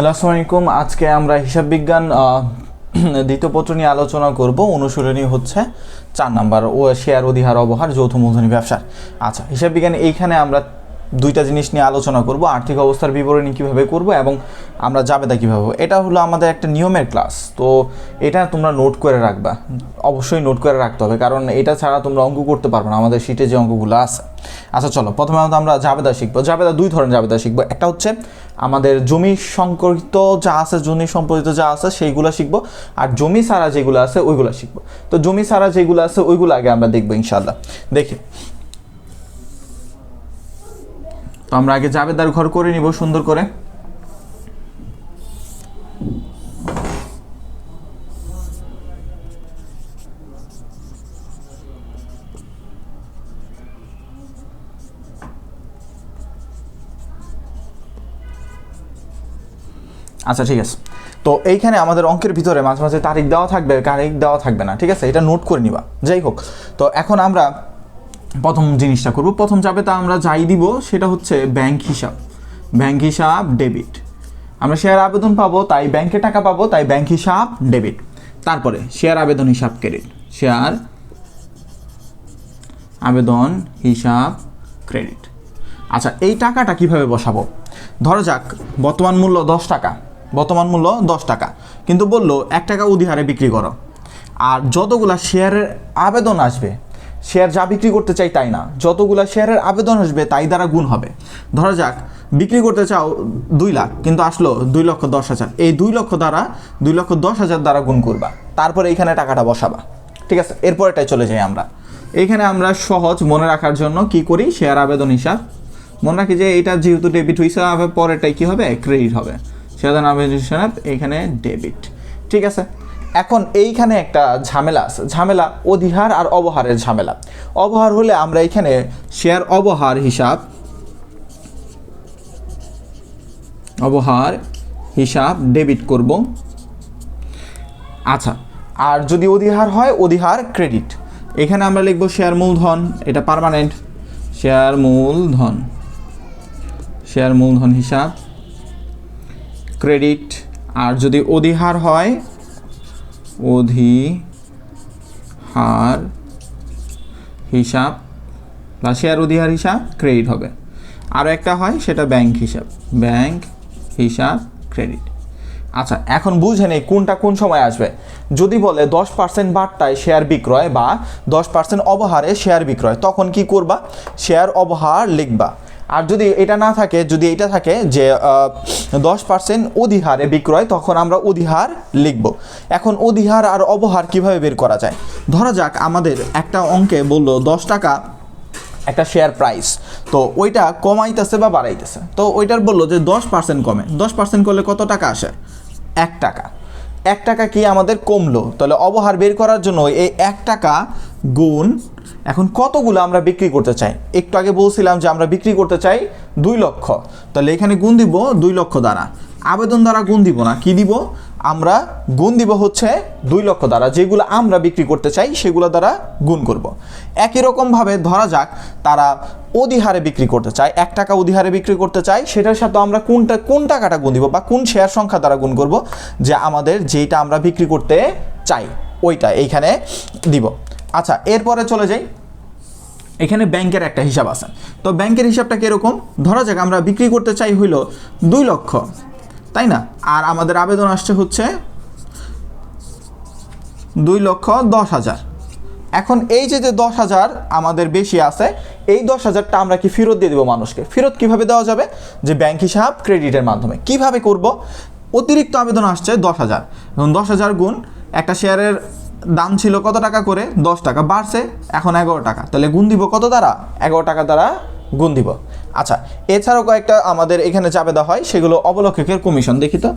Hello, আসসালামু আলাইকুম। আজকে আমরা হিসাব বিজ্ঞান দ্বিতীয় পত্র নিয়ে আলোচনা করব। অনুশীলনী হচ্ছে 4 নাম্বার, ও শেয়ার অধিহার অবহার যৌথ মূলধনী ব্যবসার। আচ্ছা, হিসাব বিজ্ঞান এইখানে আমরা দুইটা জিনিস নিয়ে আলোচনা করব, আর্থিক অবস্থার বিবরণী কিভাবে করব এবং আমরা জাবেদা কীভাবে। এটা হলো আমাদের একটা নিয়মের ক্লাস, তো এটা তোমরা নোট করে রাখবা, অবশ্যই নোট করে রাখতে হবে, কারণ এটা ছাড়া তোমরা অঙ্ক করতে পারবে না আমাদের শিটে যে অঙ্কগুলো আছে। আচ্ছা চলো, প্রথমে আমরা জাবেদা শিখবো। জাবেদা দুই ধরনের জাবেদা শিখবো। একটা হচ্ছে আমাদের জমি সংকরিত যা আছে, জমি সম্পর্কিত যা আছে সেইগুলো শিখবো, আর জমি ছাড়া যেগুলো আছে ওইগুলো শিখবো। তো জমি ছাড়া যেগুলো আছে ওইগুলো আগে আমরা দেখবো ইনশাআল্লাহ। দেখি, তো আমরা আগে জাবেদার ঘর করে নিব সুন্দর করে। আচ্ছা ঠিক আছে, তো এইখানে আমাদের অঙ্কের ভিতরে মাঝে মাঝে তারিখ দেওয়া থাকবে, তারিখ দেওয়া থাকবে না, ঠিক আছে, এটা নোট করে নিবা। যাই হোক, তো এখন আমরা প্রথম জিনিসটা করব। প্রথম জাবেদা আমরা যাই দিব সেটা হচ্ছে ব্যাংক হিসাব। ব্যাংক হিসাব ডেবিট। আমরা শেয়ার আবেদন পাবো, তাই ব্যাংকে টাকা পাবো, তাই ব্যাংক হিসাব ডেবিট। তারপরে শেয়ার আবেদন হিসাব ক্রেডিট। শেয়ার আবেদন হিসাব ক্রেডিট। আচ্ছা, এই টাকাটা কিভাবে বসাবো? ধরা যাক বর্তমান মূল্য 10 টাকা, বর্তমান মূল্য 10 টাকা, কিন্তু বললো 1 টাকা অধিহারে বিক্রি করো। আর যতগুলা শেয়ারের আবেদন আসবে, শেয়ার যা বিক্রি করতে চাই তাই না, যতগুলা শেয়ারের আবেদন আসবে তাই দ্বারা গুণ হবে। ধরা যাক বিক্রি করতে চাও 2 লাখ, কিন্তু আসলো 2,10,000, এই 2 লক্ষ দ্বারা 2,10,000 দ্বারা গুণ করবা, তারপরে এইখানে টাকাটা বসাবা। ঠিক আছে, এরপরেটাই চলে যাই আমরা। এইখানে আমরা সহজ মনে রাখার জন্য কি করি, শেয়ার আবেদন হিসাব মনে রাখি যে এইটা যেহেতু ডেবিট হয়েছে, পরেরটাই কি হবে, ক্রেডিট হবে। শেয়ার আবেদন হিসাব এখানে ডেবিট। ঠিক আছে, এখন এইখানে একটা ঝামেলা আছে, ঝামেলা অধিহার আর অবহারের ঝামেলা। অবহার হলে আমরা এখানে শেয়ার অবহার হিসাব, অবহার হিসাব ডেবিট করব। আচ্ছা, আর যদি অধিহার হয় অধিহার ক্রেডিট। এখানে আমরা লিখব শেয়ার মূলধন, এটা পার্মানেন্ট, শেয়ার মূলধন, শেয়ার মূলধন হিসাব ক্রেডিট। আর যদি অধিহার হয় অধিহার হিসাব বা শেয়ার অধিহার হিসাব ক্রেডিট হবে। আরও একটা হয় সেটা ব্যাংক হিসাব, ব্যাংক হিসাব ক্রেডিট। আচ্ছা, এখন বুঝে নেই কোনটা কোন সময় আসবে। যদি বলে 10% বাট্টায় শেয়ার বিক্রয় বা 10% অবহারে শেয়ার বিক্রয়, তখন কি করবা, শেয়ার অবহার লিখবা। আর যদি এটা না থাকে, যদি এটা থাকে যে 10% অধিহারে বিক্রয়, তখন আমরা অধিহার লিখব। এখন অধিহার আর অবহার কিভাবে বের করা যায়? ধরা যাক আমাদের একটা অঙ্কে বললো 10 টাকা একটা শেয়ার প্রাইস, তো ওইটা কমাইতেছে বা বাড়াইতেছে, তো ওইটার বললো যে 10% কমে। 10% করলে কত টাকা আসে? 1 টাকা। 1 টাকা কি আমাদের কমলো, তাহলে অবহার বের করার জন্য এই 1 টাকা গুণ, এখন কতগুলো আমরা বিক্রি করতে চাই। একটু আগে বলছিলাম যে আমরা বিক্রি করতে চাই 2 লক্ষ, তাহলে এখানে গুণ দিব 2 লক্ষ দ্বারা। আবেদন দ্বারা গুণ দিব না, কি দিব, আমরা গুণ দিব হচ্ছে 2 লক্ষ দ্বারা, যেগুলো আমরা বিক্রি করতে চাই সেগুলো দ্বারা গুণ করব। একই রকমভাবে ধরা যাক তারা অধিহারে বিক্রি করতে চায়, 1 টাকা অধিহারে বিক্রি করতে চাই, সেটার সাথে আমরা কোন টাকাটা গুণ দিব বা কোন শেয়ার সংখ্যা দ্বারা গুণ করব, যে আমাদের যেটা আমরা বিক্রি করতে চাই ওইটা এইখানে দিব। আচ্ছা, এরপরে চলে যাই, এখানে ব্যাংকের একটা হিসাব আছে। তো ব্যাংকের হিসাবটা কীরকম? ধরা যাক আমরা বিক্রি করতে চাই হইল 2 লক্ষ, তাই না, আর আমাদের আবেদন আসছে হচ্ছে 2,10,000। এখন এই যে 10,000 আমাদের বেশি আছে, এই 10,000টা আমরা কি ফেরত দিয়ে দেবো মানুষকে। ফেরত কিভাবে দেওয়া যাবে? যে ব্যাংক হিসাব ক্রেডিটের মাধ্যমে। কিভাবে করব? অতিরিক্ত আবেদন আসছে 10,000, এখন 10,000 গুণ, একটা শেয়ারের দাম ছিল কত টাকা করে, 10 টাকা, বাড়ছে এখন 11 টাকা, তাহলে গুণ দিব কত দ্বারা, 11 টাকা দ্বারা গুণ দিব। আচ্ছা, এছাড়াও কয়েকটা আমাদের এখানে জাবেদা হয়, সেগুলো অবলেখকের কমিশন। দেখি তো,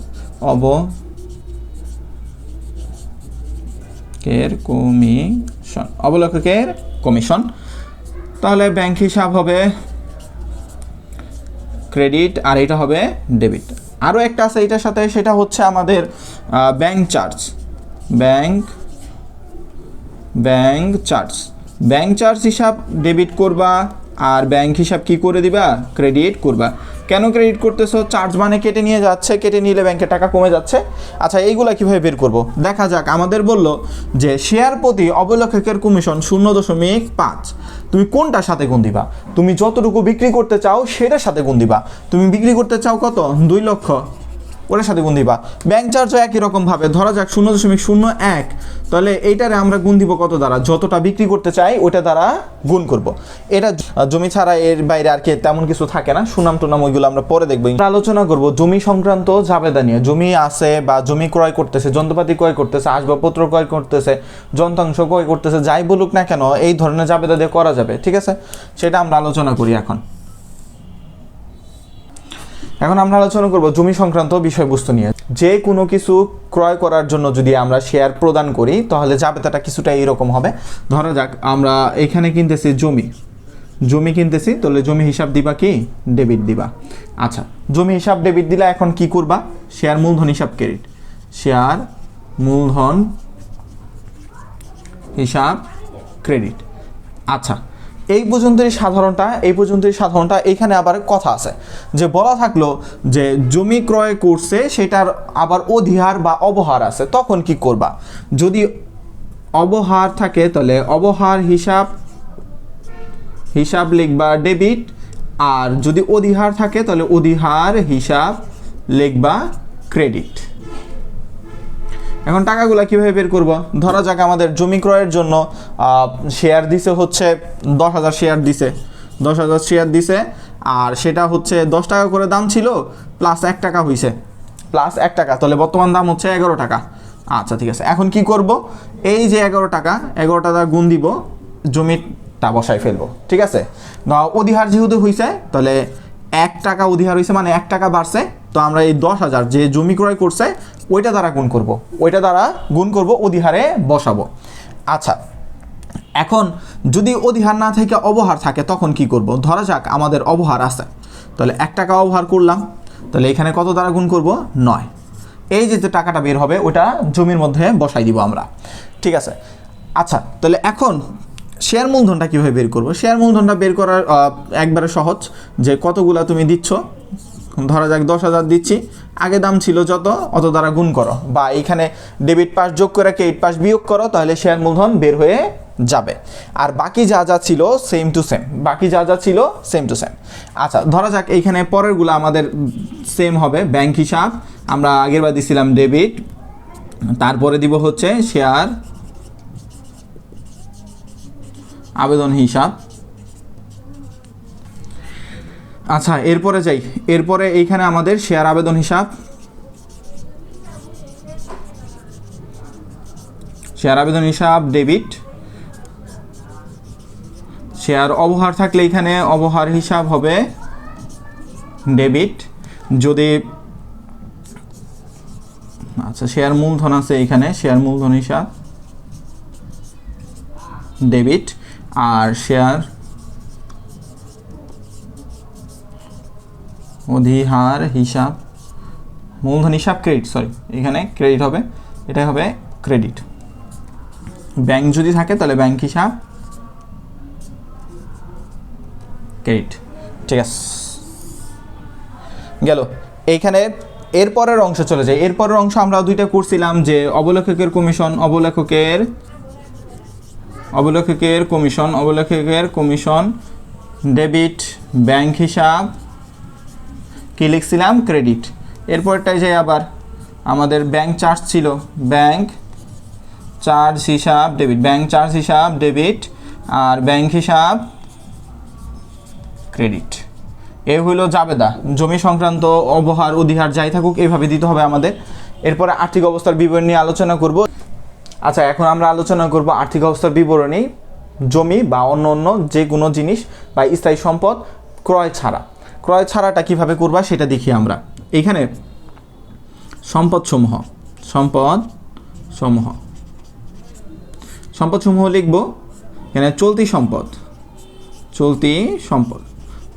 কমিশন, অবলেখকের কমিশন। তাহলে ব্যাংক হিসাব হবে ক্রেডিট আর এটা হবে ডেবিট। আরও একটা আছে এটার সাথে, সেটা হচ্ছে আমাদের ব্যাংক চার্জ, ব্যাংক চার্জ হিসাব ডেবিট করবা, আর ব্যাংক হিসাব কি করে দিবা, ক্রেডিট করবা। কেন ক্রেডিট করতেছো? চার্জ মানে কেটে নিয়ে যাচ্ছে, কেটে নিলে ব্যাংকের টাকা কমে যাচ্ছে। আচ্ছা, এইগুলা কিভাবে বের করব? দেখা যাক। আমাদের বলল যে শেয়ার প্রতি অবলেখকের কমিশন 0.5। তুমি কোনটার সাথে গুণ দিবা? তুমি যতটুকু বিক্রি করতে চাও সেটার সাথে গুণ দিবা। তুমি বিক্রি করতে চাও কত? 2 লক্ষ, ওটার সাথে গুণ দিবা। ব্যাংক চার্জও একই রকমভাবে, ধরা যাক 0.01, তাহলে এইটারে আমরা গুণ দিব কত দ্বারা? যতটা বিক্রি করতে চাই ওইটা দ্বারা গুণ করব। এটা জমি ছাড়া এর বাইরে আর কি তেমন কিছু থাকে না। সুনাম টুনাম ওইগুলো আমরা পরে দেখবো। আলোচনা করব জমি সংক্রান্ত জাবেদা নিয়ে। জমি আছে বা জমি ক্রয় করতেছে, যন্ত্রপাতি ক্রয় করতেছে, আসবাবপত্র ক্রয় করতেছে, যন্ত্রাংশ ক্রয় করতেছে, যাই বলুক না কেন এই ধরনের জাবেদা দিয়ে করা যাবে, ঠিক আছে? সেটা আমরা আলোচনা করি এখন। এখন আমরা আলোচনা করব জমি সংক্রান্ত বিষয়বস্তু নিয়ে। যে কোনো কিছু ক্রয় করার জন্য যদি আমরা শেয়ার প্রদান করি তাহলে জাবেদাটা কিছুটা এইরকম হবে। ধরা যাক আমরা এখানে কিনতেছি জমি কিনতেছি, তাহলে জমি হিসাব দিবা কি? ডেবিট দিবা। আচ্ছা, জমি হিসাব ডেবিট দিলা, এখন কি করবা? শেয়ার মূলধন হিসাব ক্রেডিট। শেয়ার মূলধন হিসাব ক্রেডিট। আচ্ছা, এই পর্যন্তই সাধারণটা। এইখানে আবার কথা আছে যে বলা থাকলো যে জমি ক্রয় করছে সেটার আবার অধিহার বা অবহার আছে, তখন কি করবা? যদি অবহার থাকে তাহলে অবহার হিসাব লিখবা ডেবিট, আর যদি অধিহার থাকে তাহলে অধিহার হিসাব লিখবা ক্রেডিট। এখন টাকাগুলা কিভাবে বের করব? ধরা যাক আমাদের জমি ক্রয়ের জন্য শেয়ার দিছে হচ্ছে 10,000 শেয়ার দিছে, 10,000 শেয়ার দিছে, আর সেটা হচ্ছে 10 টাকা করে দাম ছিল, প্লাস 1 টাকা হয়েছে, প্লাস 1 টাকা, তাহলে বর্তমান দাম হচ্ছে 11 টাকা। আচ্ছা, ঠিক আছে। এখন কি করব? এই যে 11 টাকা গুণ দিব, জমিটা বসাই ফেলবো, ঠিক আছে? অধিহার যেহেতু হয়েছে তাহলে 1 টাকা অধিহার হয়েছে, মানে 1 টাকা বাড়ছে, তো আমরা এই 10,000 যে জমি ক্রয় করছে ওইটা দ্বারা গুণ করব, অধিহারে বসাবো। আচ্ছা, এখন যদি অধিহার না থেকে অবহার থাকে তখন কি করব? ধরা যাক আমাদের অবহার আছে, তাহলে 1 টাকা অবহার করলাম, তাহলে এখানে কত দ্বারা গুণ করব? 9। এই যে টাকাটা বের হবে ওটা জমির মধ্যে বসাই দিব আমরা, ঠিক আছে? আচ্ছা, তাহলে এখন শেয়ার মূলধনটা কীভাবে বের করব? শেয়ার মূলধনটা বের করার একবারে সহজ, যে কতগুলা তুমি দিচ্ছ। ধরা যাক 10,000 দিচ্ছি, আগে দাম ছিল যত অত দ্বারা গুণ করো, বা এখানে ডেবিট পাস যোগ করে ক্রেডিট পাস বিয়োগ করো, তাহলে শেয়ার মূলধন বের হয়ে যাবে। আর বাকি যা ছিল সেম টু সেম। আচ্ছা, ধরা যাক এইখানে পরেরগুলো আমাদের সেম হবে। ব্যাংক হিসাব আমরা আগেরবার দিছিলাম ডেবিট, তারপরে দিব হচ্ছে শেয়ার আবেদন হিসাব। আচ্ছা, এরপরে এইখানে আমাদের শেয়ার আবেদন হিসাব, ডেবিট। শেয়ার অবহার থাকলে এখানে অবহার হিসাব হবে ডেবিট। যদি আচ্ছা, শেয়ার মূলধন আছে এখানে, শেয়ার মূলধন হিসাব ডেবিট, আর শেয়ার অধিহার হিসাব মূলধন হিসাব ক্রেডিট, এখানে ক্রেডিট হবে, এটাই হবে ক্রেডিট। ব্যাংক যদি থাকে তাহলে ব্যাংক হিসাব ক্রেডিট, ঠিক আছে? গেল। এইখানে এরপরের অংশ চলে যায়। এরপরের অংশ আমরা দুইটা করছিলাম, যে অবলেখকের কমিশন, ডেবিট, ব্যাংক হিসাব কি লিখছিলাম? ক্রেডিট। এরপরটাই যাই আবার, আমাদের ব্যাংক চার্জ ছিল, ব্যাংক চার্জ হিসাব ডেবিট, আর ব্যাংক হিসাব ক্রেডিট। এ হইলো জাবেদা। জমি সংক্রান্ত অবহার অধিহার যাই থাকুক এইভাবে দিতে হবে আমাদের। এরপরে আর্থিক অবস্থার বিবরণী নিয়ে আলোচনা করব। আচ্ছা, এখন আমরা আলোচনা করব আর্থিক অবস্থার বিবরণী জমি বা অন্য যে কোনো জিনিস বা স্থায়ী সম্পদ ক্রয় ছাড়াটা কিভাবে করবা সেটা দেখি আমরা। এখানে সম্পদসমূহ লিখব। এখানে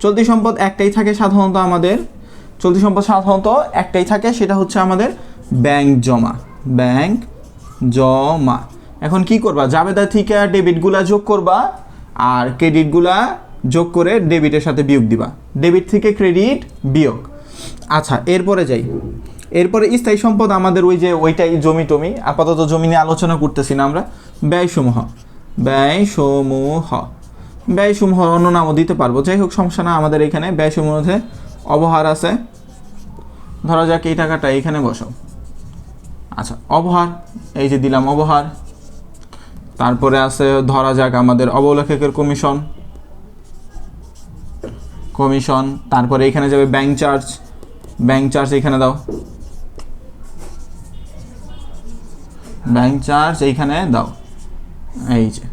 চলতি সম্পদ একটাই থাকে সাধারণত আমাদের, সেটা হচ্ছে আমাদের ব্যাংক জমা। এখন কি করবা? জাবেদা থেকে ডেবিটগুলা যোগ করবা আর ক্রেডিটগুলা যোগ করে ডেবিটের সাথে বিয়োগ দিবা, ডেবিট থেকে ক্রেডিট বিয়োগ। আচ্ছা এরপরে যাই, এরপরে স্থায়ী সম্পদ আমাদের ওই যে ওইটাই জমি টমি, আপাতত জমি নিয়ে আলোচনা করতেছি না আমরা। ব্যয়সমূহ, ব্যয়সমূহ, ব্যয়সমূহ অন্য নামও দিতে পারবো, যাই হোক সমস্যা না। আমাদের এখানে ব্যয়সমূহের মধ্যে অবহার আছে, ধরা যাক এই টাকাটা এইখানে বসাও। আচ্ছা অবহার, এই যে দিলাম অবহার। তারপরে আছে ধরা যাক আমাদের অবলেখকের কমিশন, কমিশন। তারপরে এখানে যাবে ব্যাংক চার্জ, ব্যাংক চার্জ এখানে দাও, ব্যাংক চার্জ এইখানে দাও। এই যে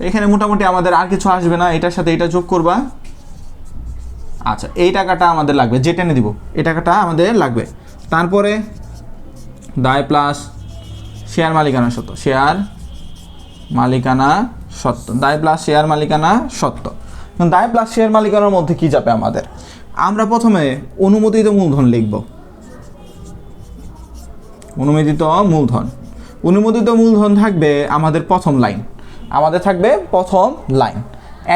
এখানে মোটামুটি আমাদের আর কিছু আসবে না, এটার সাথে এটা যোগ করবা। আচ্ছা এই টাকাটা আমাদের লাগবে, যে টেনে দিব এই টাকাটা আমাদের লাগবে। তারপরে দায় প্লাস শেয়ার মালিকানা সত্ত্ব, শেয়ার মালিকানা সত্ত্ব, দায় প্লাস শেয়ার মালিকানা সত্ত্ব। দায় প্লাস শেয়ার মালিকানার মধ্যে কি যাবে আমাদের? আমরা প্রথমে অনুমোদিত মূলধন লিখব, অনুমোদিত মূলধন। অনুমোদিত মূলধন থাকবে আমাদের প্রথম লাইন, আমাদের থাকবে প্রথম লাইন।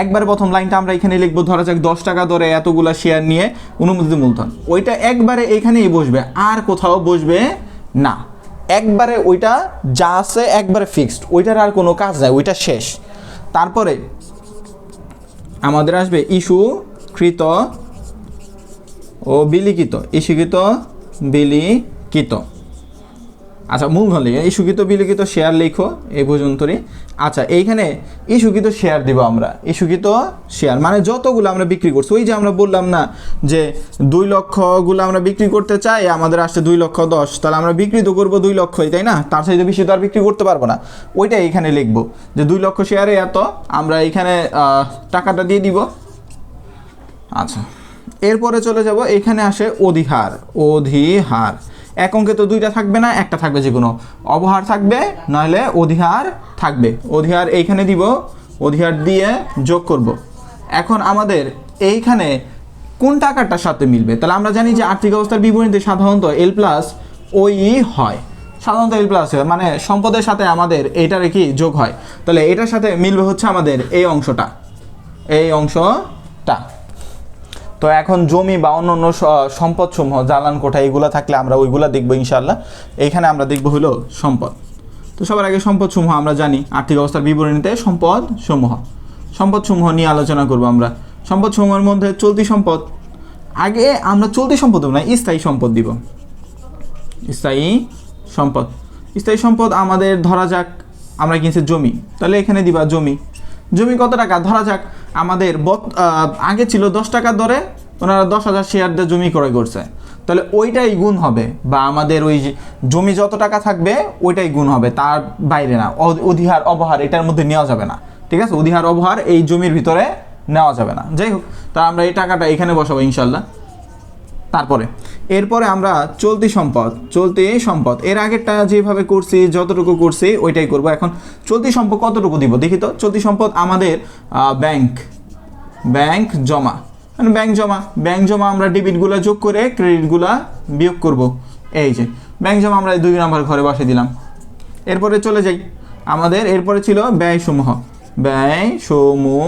একবারে প্রথম লাইনটা আমরা এখানে লিখবো, ধরা যাক 10 টাকা দরে এতগুলা শেয়ার নিয়ে অনুমোদিত মূলধন, ওইটা একবারে এখানেই বসবে, আর কোথাও বসবে না। একবারে ওইটা যা আছে একবারে ফিক্সড, ওইটার আর কোনো কাজ নাই, ওইটা শেষ। তারপরে আমাদের আসবে ইস্যুকৃত ও বিলিখিত, ইস্যুকৃত বিলিখিত। আচ্ছা মূলধন লিখে ইস্যুকৃত বিলিখিত শেয়ার লিখো এই পর্যন্তই। আচ্ছা এইখানে ইস্যুকৃত শেয়ার দিব আমরা, ইস্যুকৃত শেয়ার মানে যতগুলো আমরা বিক্রি করছি, ওই যে আমরা বললাম না যে 2 লক্ষগুলো আমরা বিক্রি করতে চাই, আমাদের আসছে 2,10,000, তাহলে আমরা বিক্রি তো করবো 2 লক্ষই, তাই না? তার সাথে বেশি তো আর বিক্রি করতে পারবো না, ওইটাই এখানে লিখবো যে 2 লক্ষ শেয়ারে এত, আমরা এইখানে টাকাটা দিয়ে দিব। আচ্ছা এরপরে চলে যাব, এখানে আসে অধিহার, অধিহার। এক অঙ্কে তো 2টা থাকবে না, একটা থাকবে, যে কোনো অবহার থাকবে নইলে অধিহার থাকবে। অধিহার এইখানে দিব, অধিহার দিয়ে যোগ করব। এখন আমাদের এইখানে কোন টাকাটার সাথে মিলবে? তাহলে আমরা জানি যে আর্থিক অবস্থার বিবরণীতে সাধারণত এল প্লাস ওই হয়, সাধারণত এল প্লাস হয়, মানে সম্পদের সাথে আমাদের এইটার কি যোগ হয়। তাহলে এটার সাথে মিলবে হচ্ছে আমাদের এই অংশটা, এই অংশটা। তো এখন জমি বা অন্য অন্য সম্পদসমূহ, জ্বালান কোঠা এগুলো থাকলে আমরা ওইগুলো দেখবো ইনশাল্লাহ। এইখানে আমরা দেখবো হলো সম্পদ। তো সবার আগে সম্পদসমূহ আমরা জানি আর্থিক অবস্থার বিবরণীতে সম্পদসমূহ, সম্পদসমূহ নিয়ে আলোচনা করব আমরা। সম্পদসমূহের মধ্যে চলতি সম্পদ, আগে আমরা চলতি সম্পদ দেবো না, স্থায়ী সম্পদ দিব। স্থায়ী সম্পদ, স্থায়ী সম্পদ আমাদের ধরা যাক আমরা কিনছি জমি, তাহলে এখানে দিবা জমি। জমি কত টাকা? ধরা যাক আমাদের আগে ছিল 10 টাকার দরে, ওনারা 10,000 শেয়ার দিয়ে জমি ক্রয় করছে, তাহলে ওইটাই গুণ হবে, বা আমাদের ওই জমি যত টাকা থাকবে ওইটাই গুণ হবে, তার বাইরে না। অধিহার অবহার এটার মধ্যে নেওয়া যাবে না, ঠিক আছে? অধিহার অবহার এই জমির ভিতরে নেওয়া যাবে না। যাই হোক, তা আমরা এই টাকাটা এখানে বসাবো ইনশাল্লাহ। তারপরে এরপরে আমরা চলতি সম্পদ, চলতি সম্পদ এর আগেরটা যেভাবে করছি যতটুকু করছি ওইটাই করব। এখন চলতি সম্পদ কতটুকু দিব দেখি তো। চলতি সম্পদ আমাদের ব্যাংক জমা, মানে ব্যাংক জমা, ব্যাংক জমা আমরা ডেবিটগুলো যোগ করে ক্রেডিটগুলো বিয়োগ করব। এই যে ব্যাংক জমা আমরা 2 নম্বর ঘরে বসে দিলাম। এরপরে চলে যাই আমাদের, এরপরে ছিল ব্যয়সমূহ, ব্যয়সমূহ,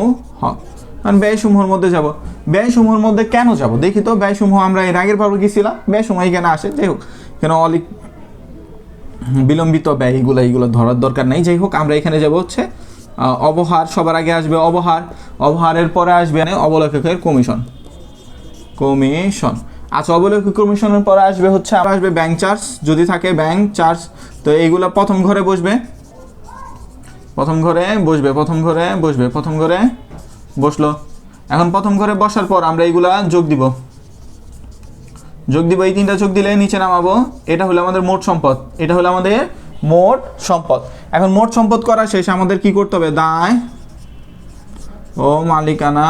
কারণ ব্যয়সমূহের মধ্যে যাব। ব্যয়সমূহের মধ্যে কেন যাব দেখি তো। ব্যয়সমূহ আমরা এর আগের পর্বে গেছিলাম, ব্যয়সমূহ এখানে আসে। যাই হোক, কেন বিলম্বিত ব্যয় এইগুলো ধরার দরকার নেই। যাই হোক, আমরা এখানে যাব হচ্ছে অবহার। সবার আগে আসবে অবহার, অবহারের পরে আসবে অবলেখকের কমিশন, কমিশন। আচ্ছা অবলেখক কমিশনের পরে আসবে হচ্ছে আসবে ব্যাংক চার্জ, যদি থাকে ব্যাংক চার্জ। তো এইগুলো প্রথম ঘরে বসবে, প্রথম ঘরে বসবে, প্রথম ঘরে বসবে, প্রথম ঘরে বসলো। এখন প্রথম ঘরে বসার পর আমরা এইগুলা যোগ দিব, এই 3টা যোগ দিলে নিচে নামাবো। এটা হলো আমাদের মোট সম্পদ, এটা হলো আমাদের মোট সম্পদ। এখন মোট সম্পদ করা শেষ, আমাদের কি করতে হবে? দায় ও মালিকানা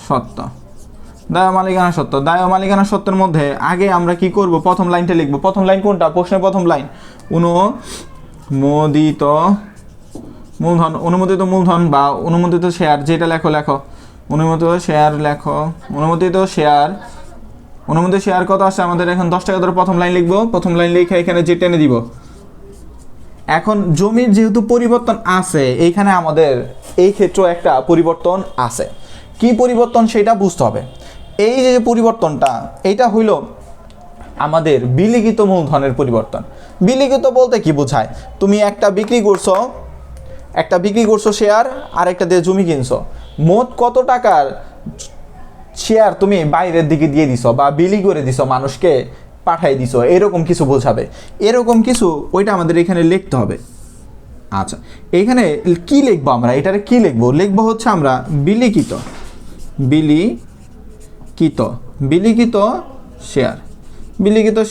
সত্ত্ব, দায় ও মালিকানা সত্ত্ব। দায় ও মালিকানা সত্ত্বের মধ্যে আগে আমরা কি করব? প্রথম লাইনটা লিখবো। প্রথম লাইন কোনটা? প্রশ্নের প্রথম লাইন, অনুমোদিত মূলধন, অনুমোদিত মূলধন বা অনুমোদিত শেয়ার, যেটা লেখো অনুমোদিত শেয়ার লেখো। অনুমোদিত শেয়ার কত আসছে আমাদের? এখন 10 টাকা ধরে প্রথম লাইন লিখবো। প্রথম লাইন লিখে এখানে যে টেনে দিব, এখন জমির যেহেতু পরিবর্তন আছে, এইখানে আমাদের এই ক্ষেত্রেও একটা পরিবর্তন আছে। কি পরিবর্তন সেটা বুঝতে হবে। এই যে পরিবর্তনটা, এটা হইল আমাদের বিলিখিত মূলধনের পরিবর্তন। বিলিখিত বলতে কি বোঝায়? তুমি একটা বিক্রি করছো শেয়ার, আর একটা দিয়ে জমি কিনছো, মোট কত টাকার শেয়ার তুমি বাইরের দিকে দিয়ে দিছো বা বিলি করে দিছো, মানুষকে পাঠাই দিছো, এরকম কিছু বোঝাবে। এরকম কিছু ওইটা আমাদের এখানে লিখতে হবে। আচ্ছা, এইখানে কি লিখবো আমরা? এটারে কি লিখবো হচ্ছে আমরা বিলিখিত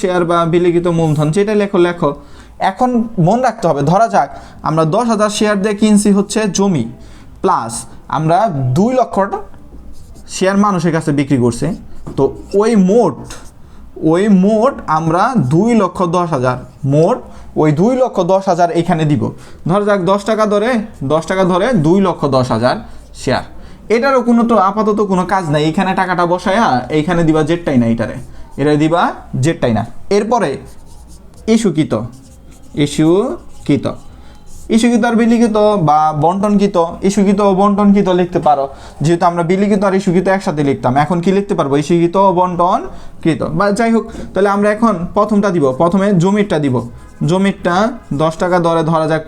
শেয়ার বা বিলিখিত মূলধন, যেটা লেখো। এখন মনে রাখতে হবে, ধরা যাক আমরা 10,000 শেয়ার দিয়ে কিনছি হচ্ছে জমি, প্লাস আমরা 2 লক্ষ শেয়ার মানুষের কাছে বিক্রি করছি। তো ওই মোট আমরা 2,10,000, মোট ওই 2,10,000 এখানে দিব। ধরা যাক 10 টাকা ধরে 2,10,000 শেয়ার। এটারও কোনো তো আপাতত কোনো কাজ নাই, এইখানে টাকাটা বসায়া এইখানে দিবা জেটটাই না, এটা দিবা জেটটাই না। এরপরে ইস্যুকৃত আর বিলিখিত বা বন্টনকৃত, ইস্যুকৃত ও বন্টনকৃত লিখতে পারো। যেহেতু আমরা বিলিখিত আর ইস্যুকৃত একসাথে লিখতাম, এখন কি লিখতে পারবো? ইস্যুকৃত ও বন্টনকৃত, বা যাই হোক। তাহলে আমরা এখন প্রথমটা দিব, প্রথমে জমিরটা দিব। জমিরটা 10 টাকা দরে, ধরা যাক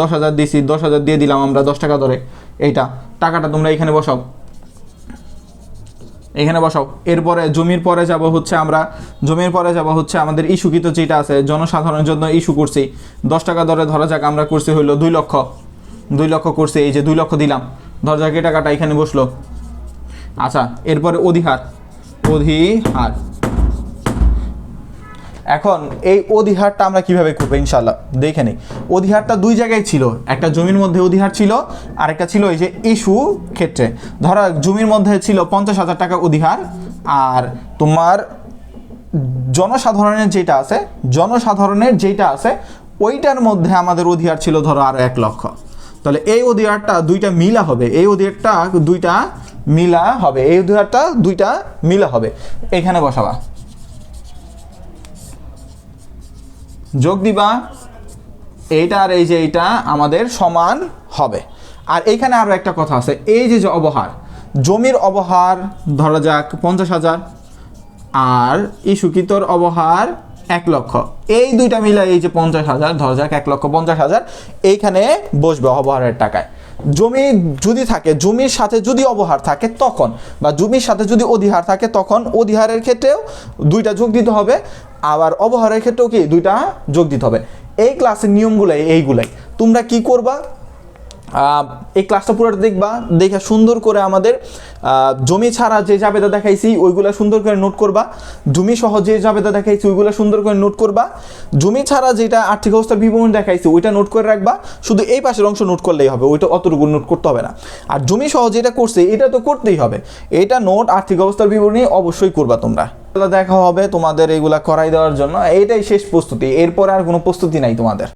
10,000 দিছি, 10,000 দিয়ে দিলাম আমরা 10 টাকা দরে। এইটা টাকাটা তোমরা এখানে বসাও। এরপরে জমির পরে যাব হচ্ছে আমাদের ইস্যুকৃত যেটা আছে, জনসাধারণের জন্য ইস্যু করছি 10 টাকা দরে, ধরা যাক আমরা করছি হইলো 2 লক্ষ করছি। এই যে 2 লক্ষ দিলাম, ধরা যাক এই টাকাটা এখানে বসলো। আচ্ছা, এরপরে অধিহার। এখন এই অধিহারটা আমরা কিভাবে করবো ইনশাআল্লাহ দেখে নিই। অধিহারটা 2 জায়গায় ছিল, একটা জমির মধ্যে অধিহার ছিল, আর একটা ছিল এই যে ইস্যু ক্ষেত্রে। ধরা জমির মধ্যে ছিল 50,000 টাকা অধিহার, আর তোমার জনসাধারণের যেটা আছে ওইটার মধ্যে আমাদের অধিহার ছিল ধরো আরো 1 লক্ষ। তাহলে এই অধিহারটা 2টা মিলা হবে, এই অধিহারটা 2টা মিলা হবে। এখানে বসাবা, যোগ দিবা, এইটা আর এই যে এইটা আমাদের সমান হবে। আর এইখানে আরো একটা কথা আছে, এই যে অবহার, জমির অবহার ধরা যাক 50,000, আর ইস্যুকৃতর অবহার 1 লক্ষ। এই 2টা মিলে এই যে 50,000, ধরা যাক 1,50,000 এইখানে বসবে অবহারের টাকায়। জমি যদি থাকে, জমির সাথে যদি অবহার থাকে তখন, বা জমির সাথে যদি অধিহার থাকে তখন অধিহারের ক্ষেত্রেও 2টা যোগ দিতে হবে, আবার অবহারের ক্ষেত্রেও কি 2টা যোগ দিতে হবে। এই ক্লাসের নিয়মগুলাই এইগুলাই। তোমরা কি করবা, এই ক্লাসটা পুরোটা দেখবা, দেখে সুন্দর করে আমাদের জমি ছাড়া যে জাবেদা দেখাইছি ওইগুলো সুন্দর করে নোট করবা, জমি সহ যে জাবেদা দেখাইছি ওইগুলো সুন্দর করে নোট করবা, জমি ছাড়া যেটা আর্থিক অবস্থার বিবরণ দেখাইছি ওইটা নোট করে রাখবা। শুধু এই পাশের অংশ নোট করলেই হবে, ওইটা অতটুকু নোট করতে হবে না। আর জমি সহ যেটা করছে এটা তো করতেই হবে, এটা নোট আর্থিক অবস্থার বিবরণী অবশ্যই করবা তোমরা। দেখা হবে তোমাদের এইগুলা করাই দেওয়ার জন্য। এইটাই শেষ প্রস্তুতি, এরপরে আর কোনো প্রস্তুতি নাই তোমাদের।